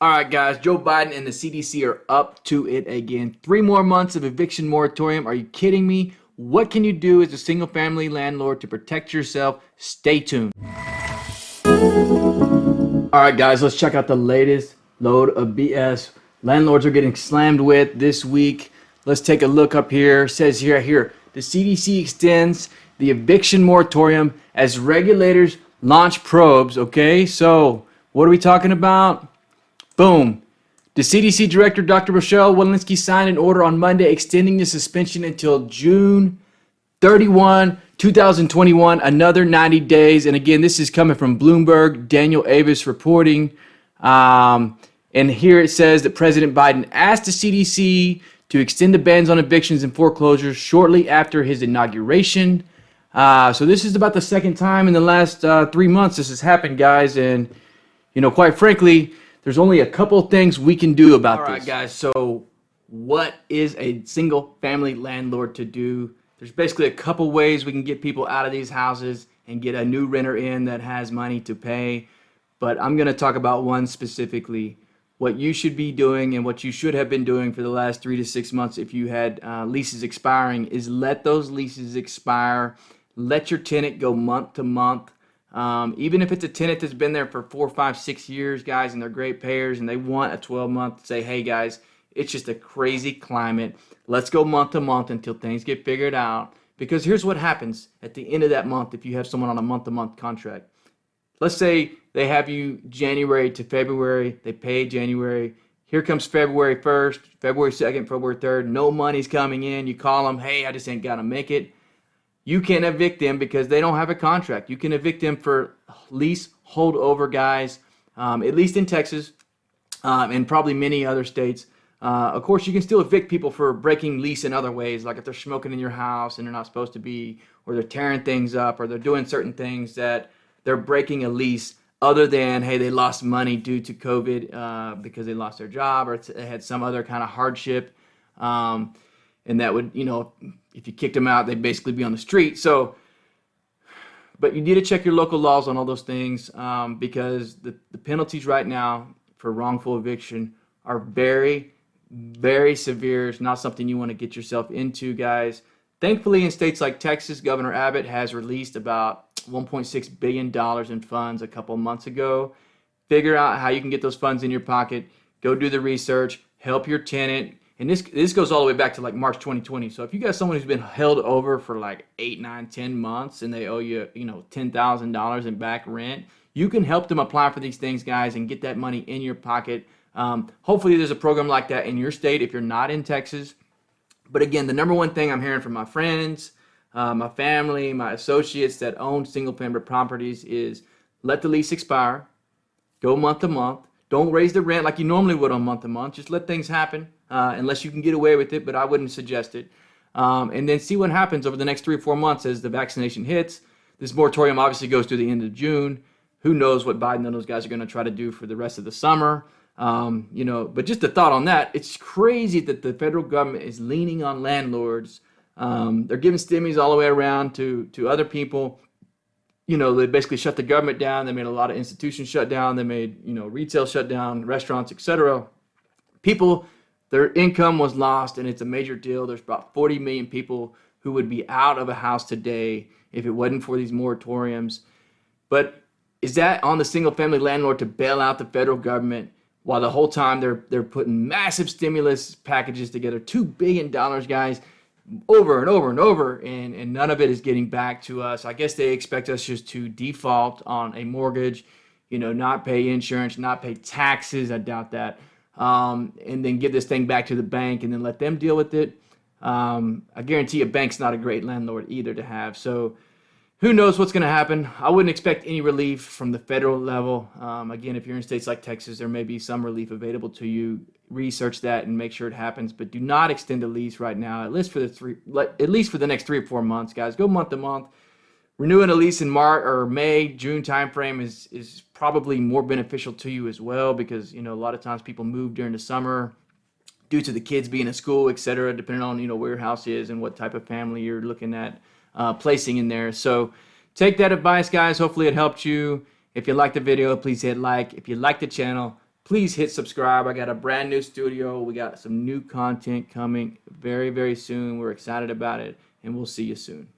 All right, guys, Joe Biden and the CDC are up to it again. 3 more months of eviction moratorium. Are you kidding me? What can you do as a single family landlord to protect yourself? Stay tuned. All right, guys, let's check out the latest load of BS landlords are getting slammed with this week. Let's take a look up here. It says here, the CDC extends the eviction moratorium as regulators launch probes. Okay, so what are we talking about? Boom. The CDC Director, Dr. Rochelle Walensky, signed an order on Monday extending the suspension until June 31, 2021, another 90 days. And again, this is coming from Bloomberg, Daniel Avis reporting. And here it says that President Biden asked the CDC to extend the bans on evictions and foreclosures shortly after his inauguration. So this is about the second time in the last 3 months this has happened, guys. And, quite frankly, there's only a couple things we can do about this. All right, guys, so what is a single family landlord to do? There's basically a couple ways we can get people out of these houses and get a new renter in that has money to pay. But I'm going to talk about one specifically. What you should be doing and what you should have been doing for the last 3 to 6 months if you had leases expiring is let those leases expire. Let your tenant go month to month. Even if it's a tenant that's been there for 4, 5, 6 years, guys, and they're great payers and they want a 12-month, say, hey, guys, it's just a crazy climate. Let's go month to month until things get figured out. Because here's what happens at the end of that month if you have someone on a month-to-month contract. Let's say they have you January to February. They pay January. Here comes February 1st, February 2nd, February 3rd. No money's coming in. You call them, hey, I just ain't got to make it. You can evict them because they don't have a contract. You can evict them for lease holdover, guys, at least in Texas and probably many other states. Of course, you can still evict people for breaking lease in other ways, like if they're smoking in your house and they're not supposed to be, or they're tearing things up, or they're doing certain things that they're breaking a lease other than, hey, they lost money due to COVID because they lost their job or they had some other kind of hardship. And that would, if you kicked them out, they'd basically be on the street. So, but you need to check your local laws on all those things because the penalties right now for wrongful eviction are very, very severe. It's not something you want to get yourself into, guys. Thankfully, in states like Texas, Governor Abbott has released about $1.6 billion in funds a couple months ago. Figure out how you can get those funds in your pocket. Go do the research. Help your tenant. And this goes all the way back to like March 2020. So if you got someone who's been held over for like 8, 9, 10 months and they owe you, $10,000 in back rent, you can help them apply for these things, guys, and get that money in your pocket. Hopefully there's a program like that in your state if you're not in Texas. But again, the number one thing I'm hearing from my friends, my family, my associates that own single-family properties is let the lease expire, go month to month. Don't raise the rent like you normally would on month to month. Just let things happen unless you can get away with it, but I wouldn't suggest it. And then see what happens over the next 3 or 4 months as the vaccination hits. This moratorium obviously goes through the end of June. Who knows what Biden and those guys are going to try to do for the rest of the summer. But just a thought on that, it's crazy that the federal government is leaning on landlords. They're giving stimmies all the way around to other people. They basically shut the government down. They made a lot of institutions shut down. They made, retail shut down, restaurants, etc. People, their income was lost, and it's a major deal. There's about 40 million people who would be out of a house today if it wasn't for these moratoriums. But is that on the single-family landlord to bail out the federal government while the whole time they're putting massive stimulus packages together, $2 billion, guys, over and over and over, and none of it is getting back to us? I guess they expect us just to default on a mortgage, not pay insurance, not pay taxes. I doubt that. And then give this thing back to the bank and then let them deal with it. I guarantee a bank's not a great landlord either to have. So who knows what's going to happen? I wouldn't expect any relief from the federal level. Again, if you're in states like Texas, there may be some relief available to you. Research that and make sure it happens, but do not extend a lease right now. At least for the next 3 or 4 months, guys. Go month to month. Renewing a lease in March or May, June timeframe is probably more beneficial to you as well because a lot of times people move during the summer due to the kids being at school, etc. Depending on where your house is and what type of family you're looking at placing in there. So take that advice, guys. Hopefully it helped you. If you liked the video, please hit like. If you like the channel, please hit subscribe. I got a brand new studio. We got some new content coming very, very soon. We're excited about it, and we'll see you soon.